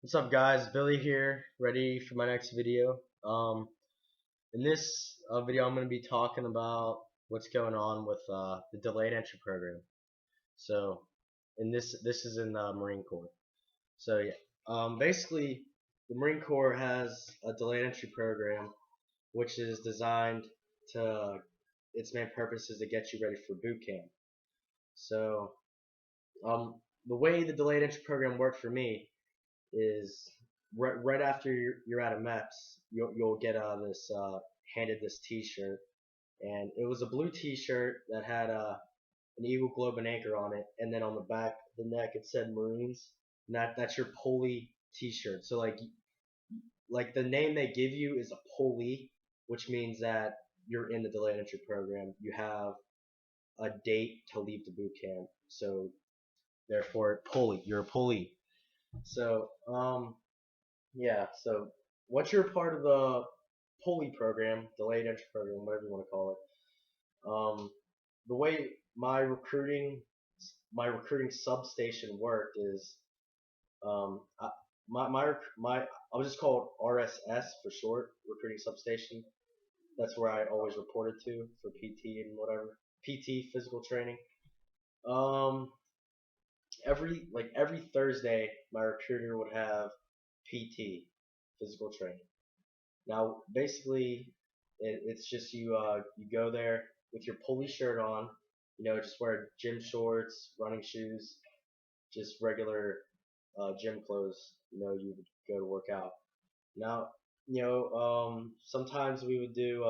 What's up, guys? Billy here, ready for my next video. In this video, I'm going to be talking about what's going on with the delayed entry program. So, this is in the Marine Corps. So yeah, basically, the Marine Corps has a delayed entry program, which is designed to its main purpose is to get you ready for boot camp. So, um, the way the delayed entry program worked for me is right after you're out of MEPS, you'll get this handed this T-shirt, and it was a blue T-shirt that had an eagle, globe, and anchor on it, and then on the back of the neck it said Marines. And that's your Poli T-shirt. So like the name they give you is a Poli, which means that you're in the delayed entry program. You have a date to leave the boot camp. So therefore, Poli, you're a Poli. So yeah, so once you're part of the pulley program, delayed entry program, whatever you want to call it, the way my recruiting substation worked is my I'll just call it RSS for short, recruiting substation. That's where I always reported to for PT and whatever PT physical training. Um, every Thursday, my recruiter would have PT physical training. Now, basically, it's just you go there with your pulley shirt on, just wear gym shorts, running shoes, just regular gym clothes. You would go to work out. Now, sometimes we would do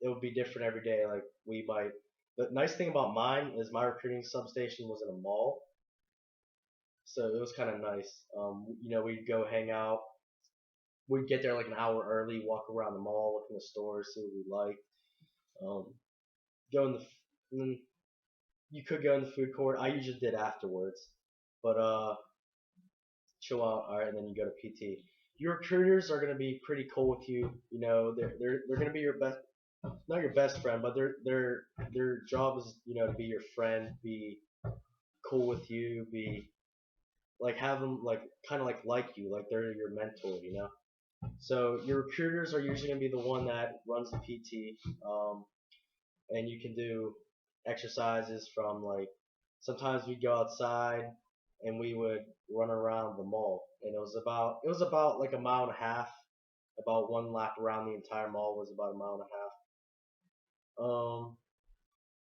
it would be different every day. Like we might. The nice thing about mine is my recruiting substation was in a mall, so it was kind of nice. We'd go hang out. We'd get there like an hour early, walk around the mall, look in the stores, see what we liked. Um, go in the and you could go in the food court. I usually did afterwards, but chill out. All right, and then you go to PT. Your recruiters are gonna be pretty cool with you. They're gonna be your best, not your best friend, but their job is to be your friend, be cool with you, be like have them kind of like you, like they're your mentor. So your recruiters are usually gonna be the one that runs the PT, and you can do exercises from sometimes we'd go outside and we would run around the mall, and it was about like a mile and a half. About one lap around the entire mall was about a mile and a half.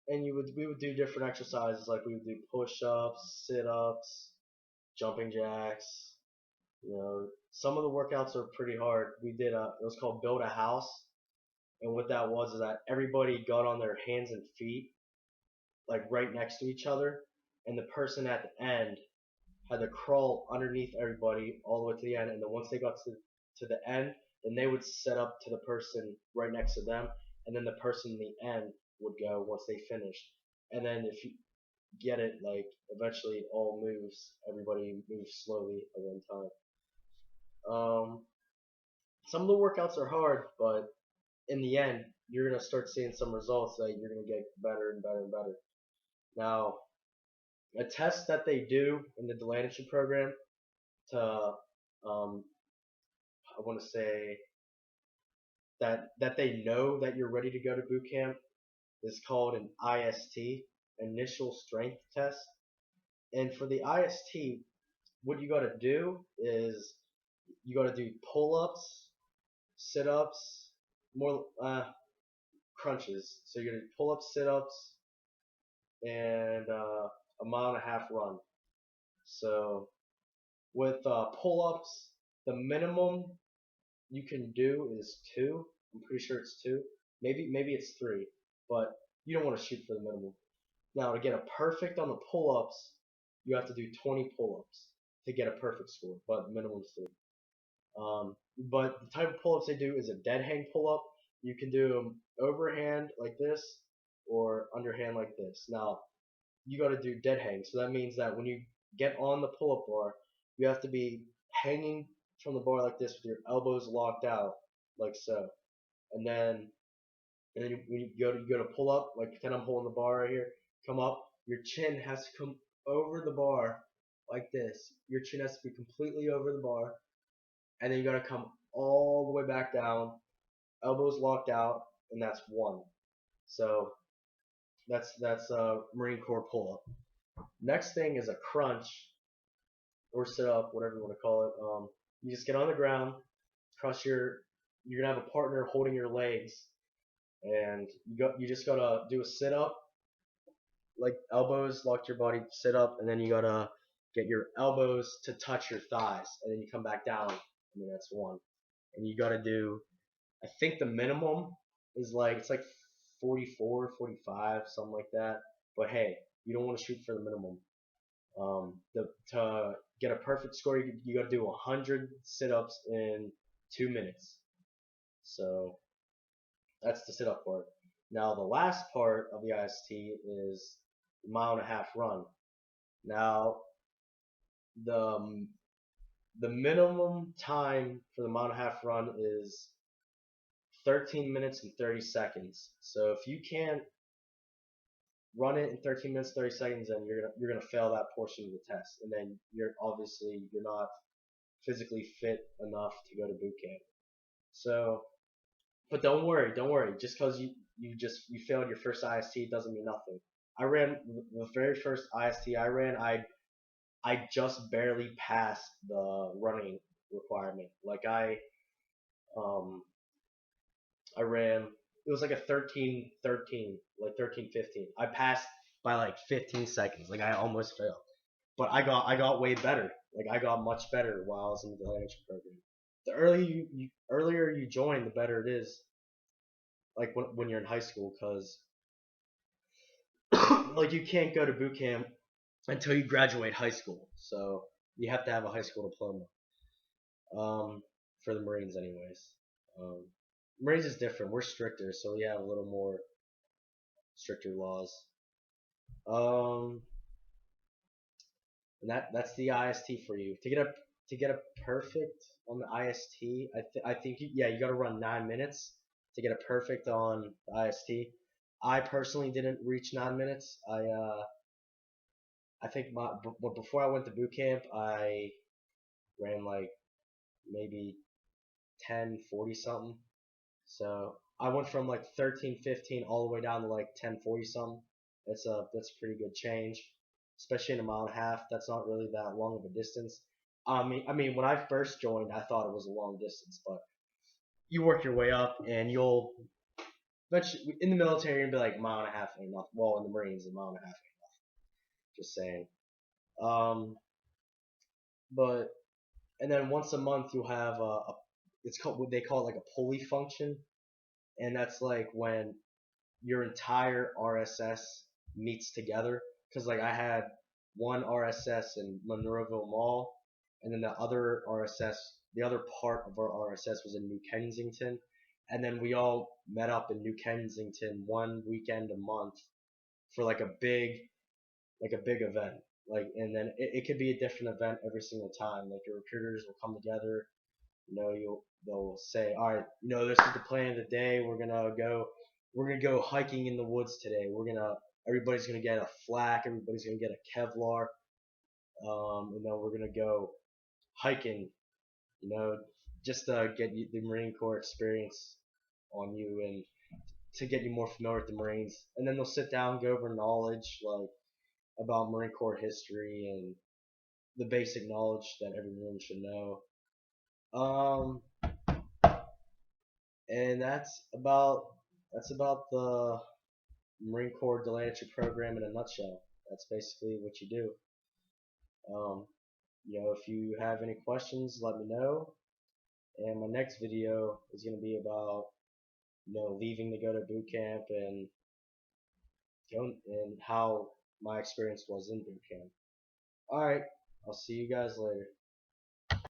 And we would do different exercises, like we would do push-ups, sit-ups, jumping jacks. Some of the workouts are pretty hard. It was called build a house, and what that was is that everybody got on their hands and feet like right next to each other, and the person at the end had to crawl underneath everybody all the way to the end, and then once they got to the end, then they would set up to the person right next to them, and then the person in the end would go once they finished. And then if you get it, like eventually it all moves, everybody moves slowly at one time. Some of the workouts are hard, but in the end, you're gonna start seeing some results that you're gonna get better and better and better. Now, a test that they do in the delayed entry program to, I want to say that they know that you're ready to go to boot camp is called an IST, Initial Strength Test. And for the IST, what you got to do is you got to do pull-ups, sit-ups, more crunches. So you're gonna pull ups, sit ups, and a mile and a half run. So with pull ups, the minimum you can do is two. I'm pretty sure it's two. Maybe it's three, but you don't want to shoot for the minimum. Now to get a perfect on the pull ups, you have to do 20 pull ups to get a perfect score, but the minimum is three. But the type of pull ups they do is a dead hang pull up. You can do them overhand like this or underhand like this. Now, you got to do dead hang. So that means that when you get on the pull up bar, you have to be hanging from the bar like this with your elbows locked out, like so. And then, when you go to pull up, like pretend I'm holding the bar right here, come up, your chin has to come over the bar like this. Your chin has to be completely over the bar, and then you gotta come all the way back down, elbows locked out, and that's one. So that's a Marine Corps pull up. Next thing is a crunch or sit up, whatever you want to call it. You just get on the ground, cross your. You're gonna have a partner holding your legs, and you just gotta do a sit up, like elbows lock your body, sit up, and then you gotta get your elbows to touch your thighs, and then you come back down. I mean that's one, and you gotta do. I think the minimum is like it's like 44, 45, something like that. But hey, you don't want to shoot for the minimum. To get a perfect score, you got to do 100 sit-ups in 2 minutes. So that's the sit-up part. Now the last part of the IST is mile-and-a-half run. Now the the minimum time for the mile-and-a-half run is 13 minutes and 30 seconds. So if you can't run it in 13 minutes 30 seconds, then you're gonna fail that portion of the test, and then you're not physically fit enough to go to boot camp. So, but don't worry. Just because you failed your first IST doesn't mean nothing. I ran the very first IST I ran. I just barely passed the running requirement. Like um I ran. It was like a 13-13, like 13-15. I passed by like 15 seconds. Like I almost failed, but I got way better. Like I got much better while I was in the delayed entry program. The earlier you join, the better it is. Like when you're in high school, because like you can't go to boot camp until you graduate high school. So you have to have a high school diploma. For the Marines, anyways. Um, Marines is different. We're stricter, so we have a little more stricter laws. Um, and that's the IST for you. To get a perfect on the IST, I think you got to run 9 minutes to get a perfect on the IST. I personally didn't reach 9 minutes. I think but before I went to boot camp, I ran like maybe 10:40 something. So I went from like 13:15 all the way down to like 10:40 something. That's a pretty good change, especially in a mile and a half. That's not really that long of a distance. I mean, when I first joined, I thought it was a long distance, but you work your way up, and you'll eventually in the military and be like mile and a half ain't enough. Well, in the Marines, a mile and a half ain't enough. Just saying. Um, but and then once a month you'll have it's called what they call like a pulley function, and that's like when your entire RSS meets together. Because like I had one RSS in Monroeville Mall, and then the other part of our RSS was in New Kensington, and then we all met up in New Kensington one weekend a month for like a big event. Like, and then it could be a different event every single time. Like your recruiters will come together. They'll say, all right, this is the plan of the day. We're gonna go hiking in the woods today. Everybody's gonna get a flak. Everybody's gonna get a Kevlar. And then we're gonna go hiking. You know, just to get you the Marine Corps experience on you and to get you more familiar with the Marines. And then they'll sit down, go over knowledge like about Marine Corps history and the basic knowledge that everyone should know. Um, and that's about the Marine Corps delayed entry program in a nutshell. That's basically what you do. Um, if you have any questions, let me know. And my next video is going to be about leaving to go to boot camp and how my experience was in boot camp. All right, I'll see you guys later.